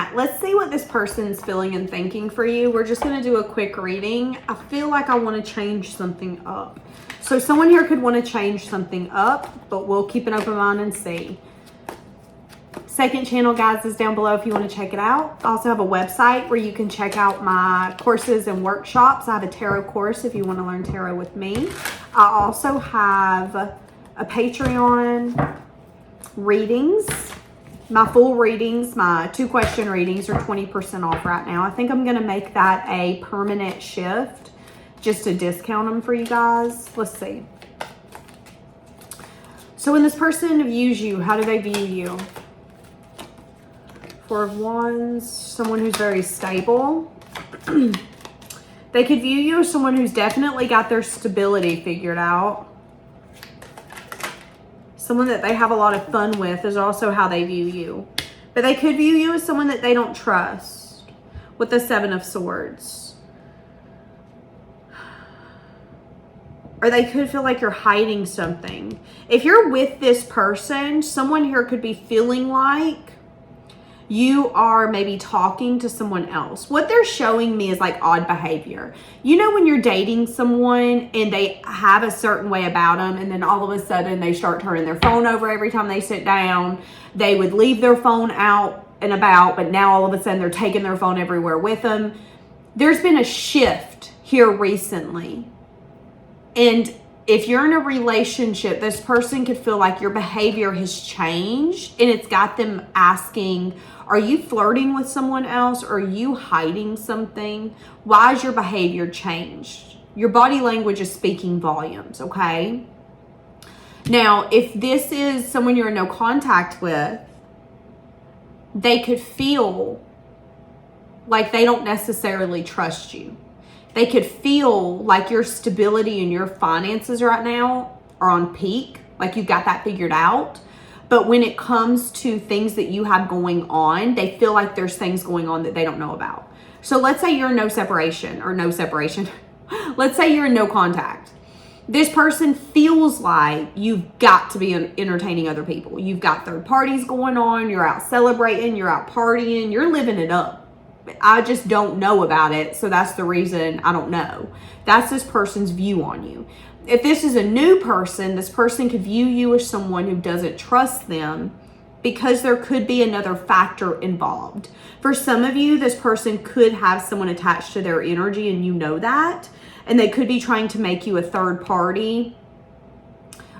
that, let's see what this person's feeling and thinking for you. We're just going to do a quick reading. I feel like I want to change something up. So someone here could want to change something up, but we'll keep an open mind and see. Second channel, guys, is down below if you want to check it out. I also have a website where you can check out my courses and workshops. I have a tarot course if you want to learn tarot with me. I also have a Patreon readings. My full readings, my 2-question readings are 20% off right now. I think I'm going to make that a permanent shift just to discount them for you guys. Let's see. So when this person views you, how do they view you? Four of Wands, someone who's very stable. They could view you as someone who's definitely got their stability figured out. Someone that they have a lot of fun with is also how they view you. But they could view you as someone that they don't trust with the 7 of Swords. Or they could feel like you're hiding something. If you're with this person, someone here could be feeling like you are maybe talking to someone else. What they're showing me is like odd behavior. You know when you're dating someone and they have a certain way about them, and then all of a sudden they start turning their phone over every time they sit down. They would leave their phone out and about, but now all of a sudden they're taking their phone everywhere with them. There's been a shift here recently. And if you're in a relationship, this person could feel like your behavior has changed, and it's got them asking, are you flirting with someone else? Or are you hiding something? Why has your behavior changed? Your body language is speaking volumes, okay? Now, if this is someone you're in no contact with, they could feel like they don't necessarily trust you. They could feel like your stability and your finances right now are on peak, like you've got that figured out. But when it comes to things that you have going on, they feel like there's things going on that they don't know about. So let's say you're in Let's say you're in no contact. This person feels like you've got to be entertaining other people. You've got third parties going on. You're out celebrating. You're out partying. You're living it up. I just don't know about it. So that's the reason I don't know. That's this person's view on you. If this is a new person, this person could view you as someone who doesn't trust them because there could be another factor involved. For some of you, this person could have someone attached to their energy and you know that. And they could be trying to make you a third party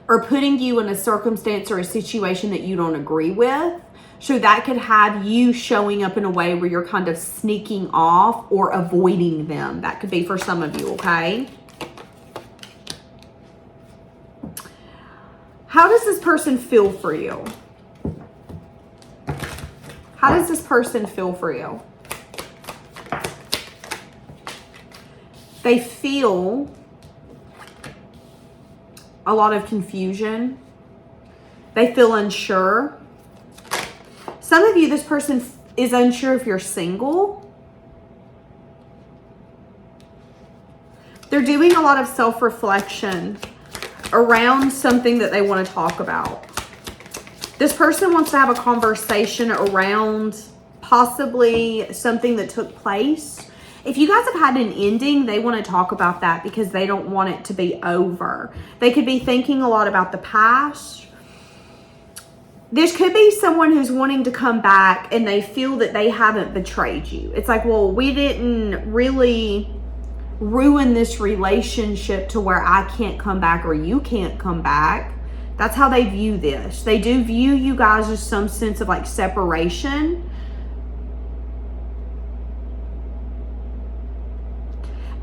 or putting you in a circumstance or a situation that you don't agree with. So that could have you showing up in a way where you're kind of sneaking off or avoiding them. That could be for some of you, okay? How does this person feel for you? How does this person feel for you? They feel a lot of confusion. They feel unsure. Some of you, this person is unsure if you're single. They're doing a lot of self-reflection around something that they want to talk about. This person wants to have a conversation around possibly something that took place. If you guys have had an ending, they want to talk about that because they don't want it to be over. They could be thinking a lot about the past. This could be someone who's wanting to come back and they feel that they haven't betrayed you. It's like, well, we didn't really ruin this relationship to where I can't come back or you can't come back. That's how they view this. They do view you guys as some sense of like separation.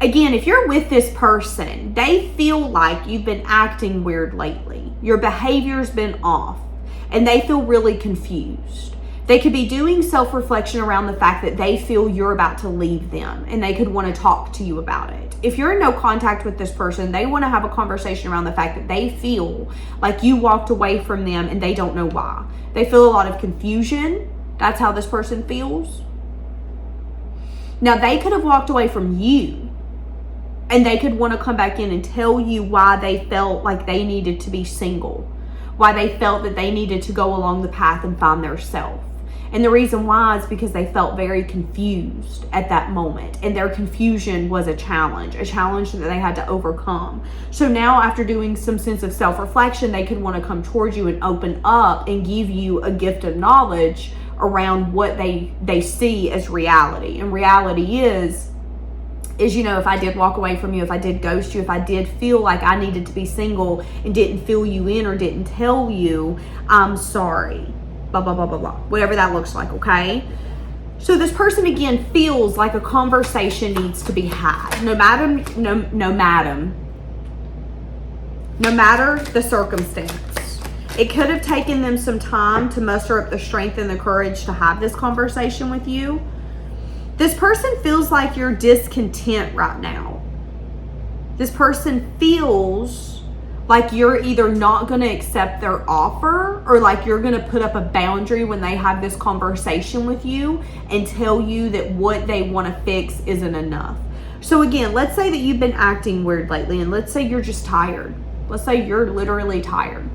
Again, if you're with this person, they feel like you've been acting weird lately. Your behavior's been off and they feel really confused. They could be doing self-reflection around the fact that they feel you're about to leave them and they could want to talk to you about it. If you're in no contact with this person, they want to have a conversation around the fact that they feel like you walked away from them and they don't know why. They feel a lot of confusion. That's how this person feels. Now, they could have walked away from you and they could want to come back in and tell you why they felt like they needed to be single, why they felt that they needed to go along the path and find their self. And the reason why is because they felt very confused at that moment. And their confusion was a challenge that they had to overcome. So now after doing some sense of self-reflection, they could want to come towards you and open up and give you a gift of knowledge around what they see as reality. And reality is, you know, if I did walk away from you, if I did ghost you, if I did feel like I needed to be single and didn't fill you in or didn't tell you, I'm sorry. Blah, blah, blah, blah, blah. Whatever that looks like, okay? So this person, again, feels like a conversation needs to be had. No matter the circumstance. It could have taken them some time to muster up the strength and the courage to have this conversation with you. This person feels like you're discontent right now. This person feels like you're either not going to accept their offer or like you're going to put up a boundary when they have this conversation with you and tell you that what they want to fix isn't enough. So again, let's say that you've been acting weird lately, and let's say you're just tired. Let's say you're literally tired.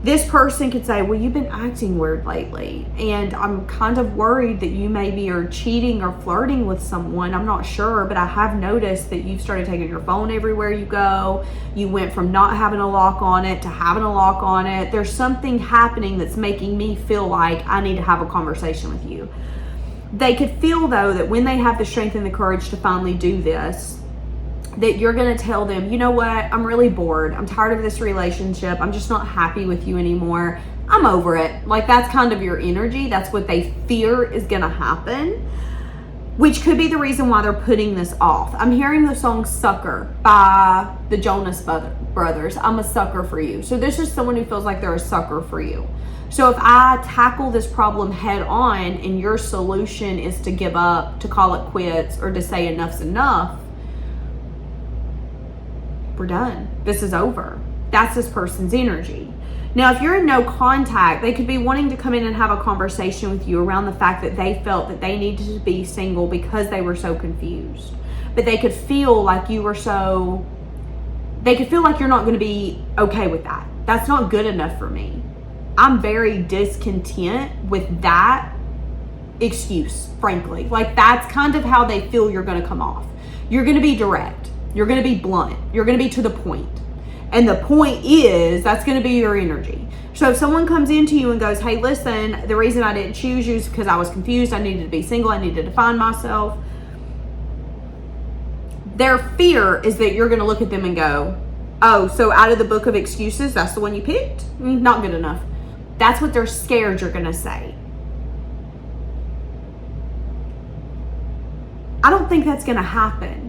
This person could say, well, you've been acting weird lately, and I'm kind of worried that you maybe are cheating or flirting with someone. I'm not sure, but I have noticed that you've started taking your phone everywhere you go. You went from not having a lock on it to having a lock on it. There's something happening that's making me feel like I need to have a conversation with you. They could feel, though, that when they have the strength and the courage to finally do this, that you're going to tell them, you know what, I'm really bored. I'm tired of this relationship. I'm just not happy with you anymore. I'm over it. Like, that's kind of your energy. That's what they fear is going to happen, which could be the reason why they're putting this off. I'm hearing the song Sucker by the Jonas Brothers. I'm a sucker for you. So this is someone who feels like they're a sucker for you. So if I tackle this problem head on and your solution is to give up, to call it quits, or to say enough's enough, we're done. This is over. That's this person's energy. Now, if you're in no contact, they could be wanting to come in and have a conversation with you around the fact that they felt that they needed to be single because they were so confused. But they could feel like they could feel like you're not going to be okay with that. That's not good enough for me. I'm very discontent with that excuse, frankly. Like, that's kind of how they feel you're going to come off. You're going to be direct. You're going to be blunt. You're going to be to the point. And the point is, that's going to be your energy. So if someone comes into you and goes, hey, listen, the reason I didn't choose you is because I was confused. I needed to be single. I needed to find myself. Their fear is that you're going to look at them and go, oh, so out of the book of excuses, that's the one you picked? Not good enough. That's what they're scared you're going to say. I don't think that's going to happen.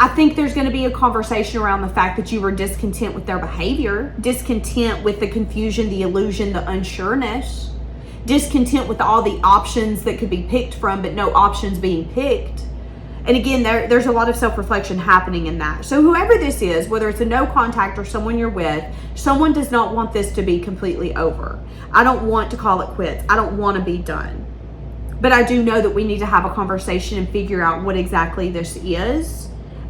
I think there's going to be a conversation around the fact that you were discontent with their behavior, discontent with the confusion, the illusion, the unsureness, discontent with all the options that could be picked from, but no options being picked. And again, there's a lot of self-reflection happening in that. So whoever this is, whether it's a no contact or someone you're with, someone does not want this to be completely over. I don't want to call it quits. I don't want to be done. But I do know that we need to have a conversation and figure out what exactly this is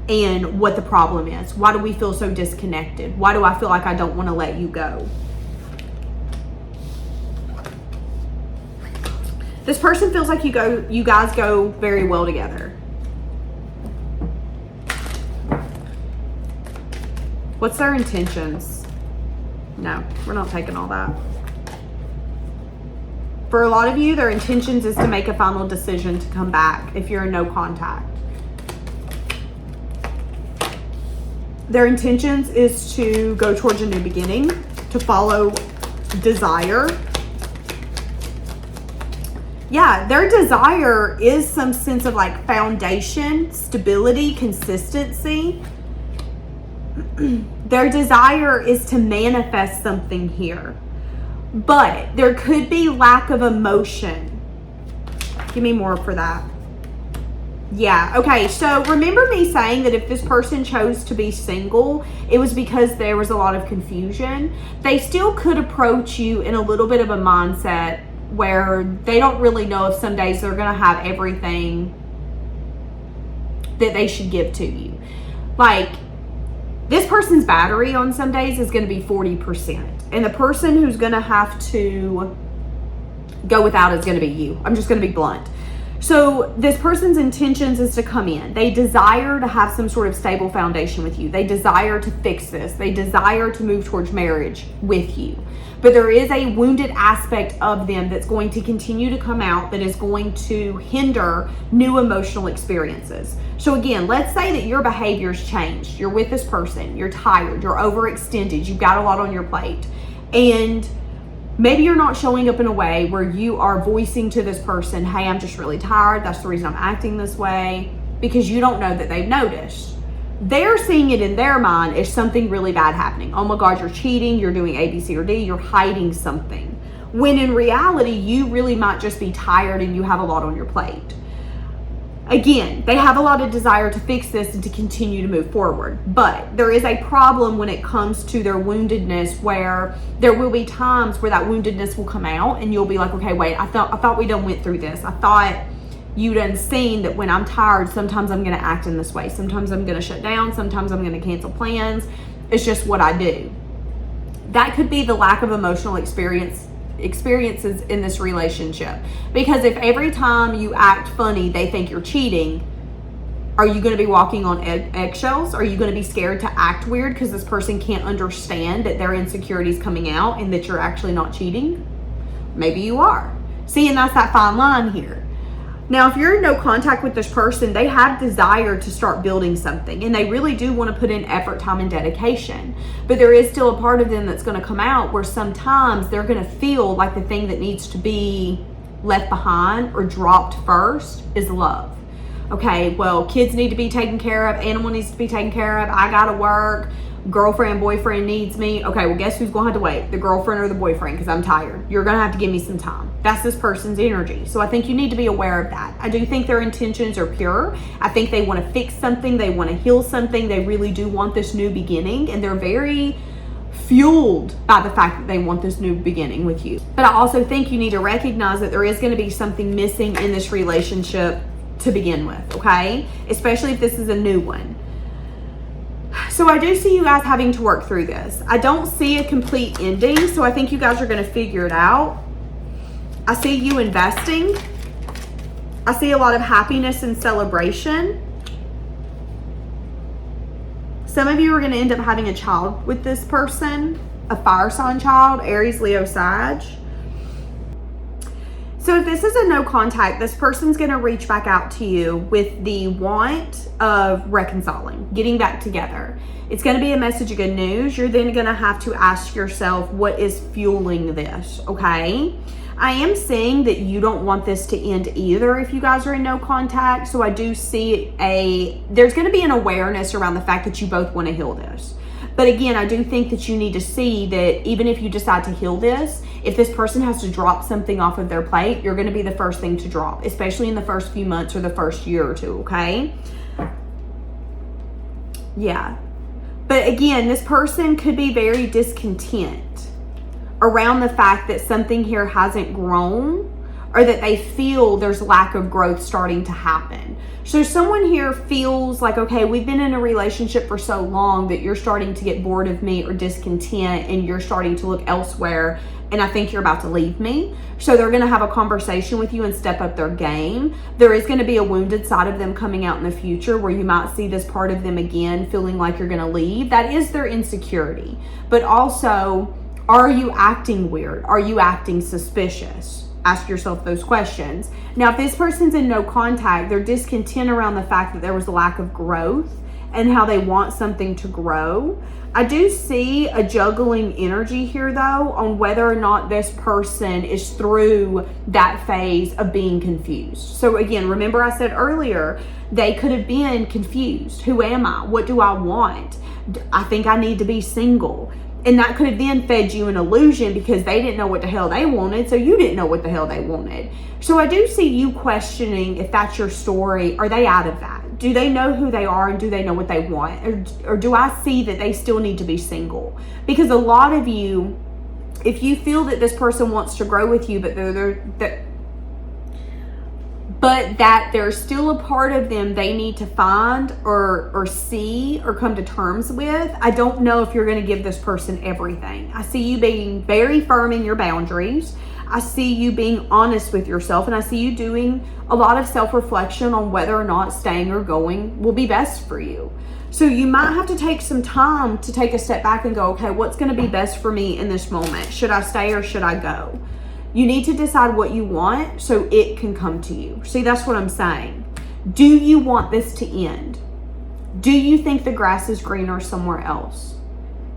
and what the problem is. Why do we feel so disconnected? Why do I feel like I don't want to let you go? This person feels like you guys go very well together. What's their intentions? No, we're not taking all that. For a lot of you, their intentions is to make a final decision to come back if you're in no contact. Their intentions is to go towards a new beginning, to follow desire. Yeah, their desire is some sense of like foundation, stability, consistency. Their desire is to manifest something here. But there could be lack of emotion. Give me more for that. Yeah, okay, so remember me saying that if this person chose to be single, it was because there was a lot of confusion. They still could approach you in a little bit of a mindset where they don't really know if some days they're going to have everything that they should give to you. Like, this person's battery on some days is going to be 40%. And the person who's going to have to go without is going to be you. I'm just going to be blunt. So this person's intentions is to come in. They desire to have some sort of stable foundation with you. They desire to fix this. They desire to move towards marriage with you. But there is a wounded aspect of them that's going to continue to come out that is going to hinder new emotional experiences. So again, let's say that your behavior's changed. You're with this person. You're tired. You're overextended. You've got a lot on your plate. And maybe you're not showing up in a way where you are voicing to this person, hey, I'm just really tired. That's the reason I'm acting this way, because you don't know that they've noticed. They're seeing it in their mind as something really bad happening. Oh my God, you're cheating. You're doing A, B, C, or D. You're hiding something. When in reality, you really might just be tired and you have a lot on your plate. Again, they have a lot of desire to fix this and to continue to move forward. But there is a problem when it comes to their woundedness, where there will be times where that woundedness will come out and you'll be like, okay, wait, I thought we done went through this. I thought you done seen that when I'm tired, sometimes I'm going to act in this way. Sometimes I'm going to shut down. Sometimes I'm going to cancel plans. It's just what I do. That could be the lack of emotional experiences in this relationship. Because if every time you act funny, they think you're cheating, are you going to be walking on eggshells? Are you going to be scared to act weird because this person can't understand that their insecurities coming out and that you're actually not cheating? Maybe you are. See, and that's that fine line here. Now, if you're in no contact with this person, they have desire to start building something, and they really do want to put in effort, time, and dedication. But there is still a part of them that's going to come out where sometimes they're going to feel like the thing that needs to be left behind or dropped first is love. Okay, well, kids need to be taken care of, animal needs to be taken care of, I gotta work, girlfriend, boyfriend needs me. Okay, well, guess who's going to have to wait? The girlfriend or the boyfriend, because I'm tired. You're going to have to give me some time. That's this person's energy. So I think you need to be aware of that. I do think their intentions are pure. I think they want to fix something. They want to heal something. They really do want this new beginning. And they're very fueled by the fact that they want this new beginning with you. But I also think you need to recognize that there is going to be something missing in this relationship to begin with, okay? Especially if this is a new one. So I do see you guys having to work through this. I don't see a complete ending, so I think you guys are going to figure it out. I see you investing. I see a lot of happiness and celebration. Some of you are going to end up having a child with this person, a fire sign child, Aries, Leo, Sag. So if this is a no contact, this person's going to reach back out to you with the want of reconciling, getting back together. It's going to be a message of good news. You're then going to have to ask yourself, what is fueling this? Okay. I am saying that you don't want this to end either if you guys are in no contact. So I do see there's going to be an awareness around the fact that you both want to heal this. But again, I do think that you need to see that even if you decide to heal this, if this person has to drop something off of their plate, you're going to be the first thing to drop, especially in the first few months or the first year or two, okay? Yeah. But again, this person could be very discontent around the fact that something here hasn't grown, or that they feel there's lack of growth starting to happen. So someone here feels like, okay, we've been in a relationship for so long that you're starting to get bored of me or discontent, and you're starting to look elsewhere, and I think you're about to leave me. So they're going to have a conversation with you and step up their game. There is going to be a wounded side of them coming out in the future where you might see this part of them again feeling like you're going to leave. That is their insecurity. But also, are you acting weird? Are you acting suspicious? Ask yourself those questions. Now, if this person's in no contact, they're discontent around the fact that there was a lack of growth and how they want something to grow. I do see a juggling energy here, though, on whether or not this person is through that phase of being confused. So again, remember I said earlier, they could have been confused. Who am I? What do I want? I think I need to be single. And that could have then fed you an illusion because they didn't know what the hell they wanted, so you didn't know what the hell they wanted. So I do see you questioning if that's your story. Are they out of that? Do they know who they are and do they know what they want? Or do I see that they still need to be single? Because a lot of you, if you feel that this person wants to grow with you, but that there's still a part of them they need to find or see or come to terms with, I don't know if you're going to give this person everything. I see you being very firm in your boundaries. I see you being honest with yourself, and I see you doing a lot of self-reflection on whether or not staying or going will be best for you. So you might have to take some time to take a step back and go, okay, what's going to be best for me in this moment? Should I stay or should I go? You need to decide what you want so it can come to you. See, that's what I'm saying. Do you want this to end? Do you think the grass is greener somewhere else?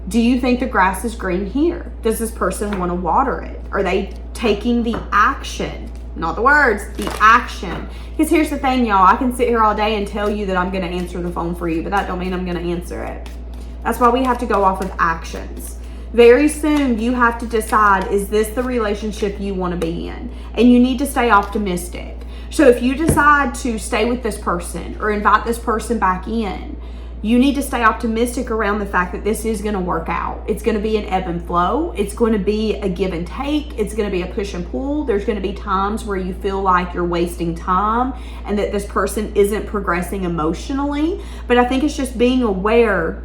Do you think the grass is green here? Does this person want to water it? Are they taking the action? Not the words, the action. Because here's the thing, y'all. I can sit here all day and tell you that I'm going to answer the phone for you, but that don't mean I'm going to answer it. That's why we have to go off of actions. Very soon, you have to decide, is this the relationship you want to be in? And you need to stay optimistic. So if you decide to stay with this person or invite this person back in, you need to stay optimistic around the fact that this is going to work out. It's going to be an ebb and flow. It's going to be a give and take. It's going to be a push and pull. There's going to be times where you feel like you're wasting time and that this person isn't progressing emotionally. But I think it's just being aware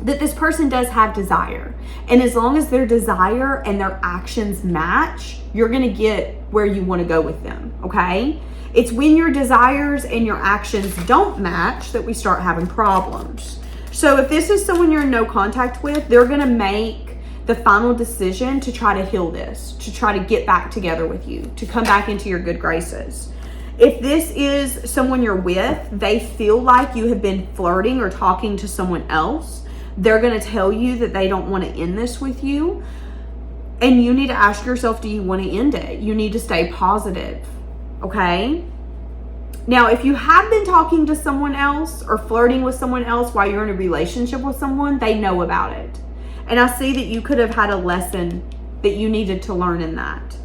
that this person does have desire. And as long as their desire and their actions match, you're going to get where you want to go with them, okay? It's when your desires and your actions don't match that we start having problems. So if this is someone you're in no contact with, they're going to make the final decision to try to heal this, to try to get back together with you, to come back into your good graces. If this is someone you're with, they feel like you have been flirting or talking to someone else. They're going to tell you that they don't want to end this with you. And you need to ask yourself, do you want to end it? You need to stay positive. Okay? Now, if you have been talking to someone else or flirting with someone else while you're in a relationship with someone, they know about it. And I see that you could have had a lesson that you needed to learn in that,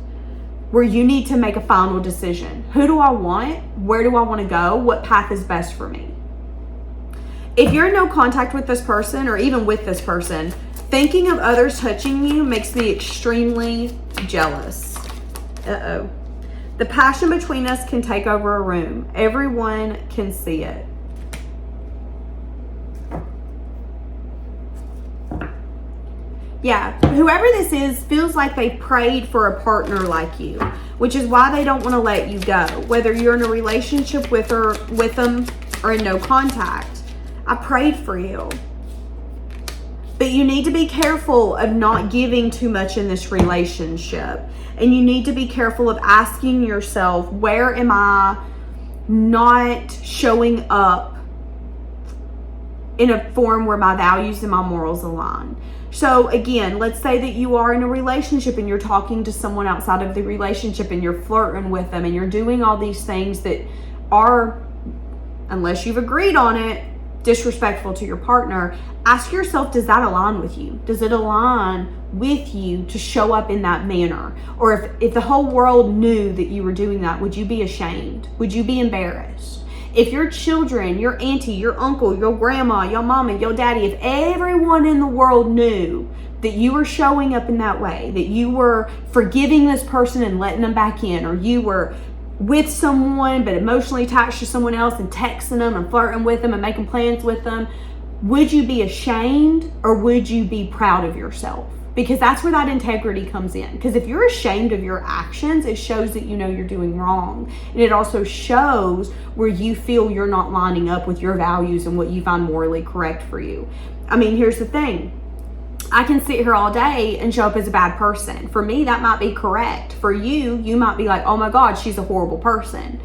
where you need to make a final decision. Who do I want? Where do I want to go? What path is best for me? If you're in no contact with this person or even with this person, thinking of others touching you makes me extremely jealous. Uh-oh. The passion between us can take over a room. Everyone can see it. Yeah, whoever this is feels like they prayed for a partner like you, which is why they don't want to let you go. Whether you're in a relationship with them or in no contact. I prayed for you. But you need to be careful of not giving too much in this relationship. And you need to be careful of asking yourself, where am I not showing up in a form where my values and my morals align? So again, let's say that you are in a relationship and you're talking to someone outside of the relationship and you're flirting with them and you're doing all these things that are, unless you've agreed on it, disrespectful to your partner. Ask yourself, does that align with you? Does it align with you to show up in that manner? Or if the whole world knew that you were doing that, would you be ashamed? Would you be embarrassed? If your children, your auntie, your uncle, your grandma, your mama, your daddy, if everyone in the world knew that you were showing up in that way, that you were forgiving this person and letting them back in, or you were with someone but emotionally attached to someone else and texting them and flirting with them and making plans with them, would you be ashamed or would you be proud of yourself? Because that's where that integrity comes in. Because if you're ashamed of your actions, it shows that you know you're doing wrong. And it also shows where you feel you're not lining up with your values and what you find morally correct for you. I mean, here's the thing. I can sit here all day and show up as a bad person. For me, that might be correct. For you, you might be like, oh my God, she's a horrible person.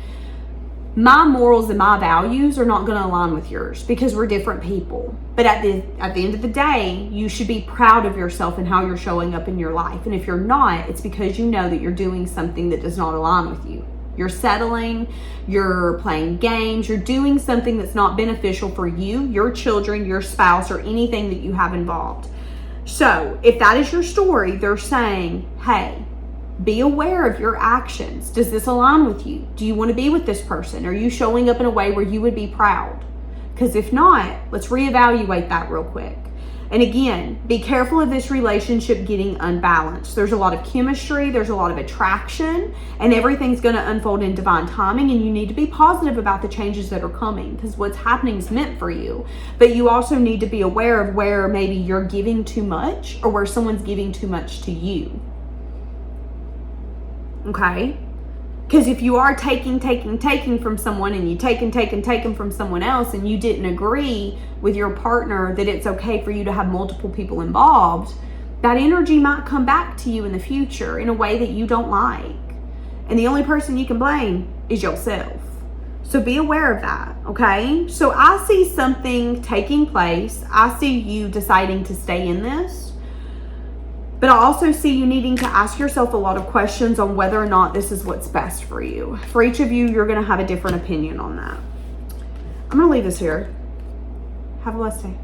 My morals and my values are not going to align with yours because we're different people. But at the end of the day, you should be proud of yourself and how you're showing up in your life. And if you're not, it's because you know that you're doing something that does not align with you. You're settling, you're playing games, you're doing something that's not beneficial for you, your children, your spouse, or anything that you have involved. So if that is your story, they're saying, hey, be aware of your actions. Does this align with you? Do you want to be with this person? Are you showing up in a way where you would be proud? Because if not, let's reevaluate that real quick. And again, be careful of this relationship getting unbalanced. There's a lot of chemistry, there's a lot of attraction, and everything's going to unfold in divine timing, and you need to be positive about the changes that are coming because what's happening is meant for you. But you also need to be aware of where maybe you're giving too much or where someone's giving too much to you. okay? Because if you are taking from someone, and you taking from someone else, and you didn't agree with your partner that it's okay for you to have multiple people involved, that energy might come back to you in the future in a way that you don't like. And the only person you can blame is yourself. So be aware of that, okay? So I see something taking place. I see you deciding to stay in this. But I also see you needing to ask yourself a lot of questions on whether or not this is what's best for you. For each of you, you're going to have a different opinion on that. I'm going to leave this here. Have a blessed day.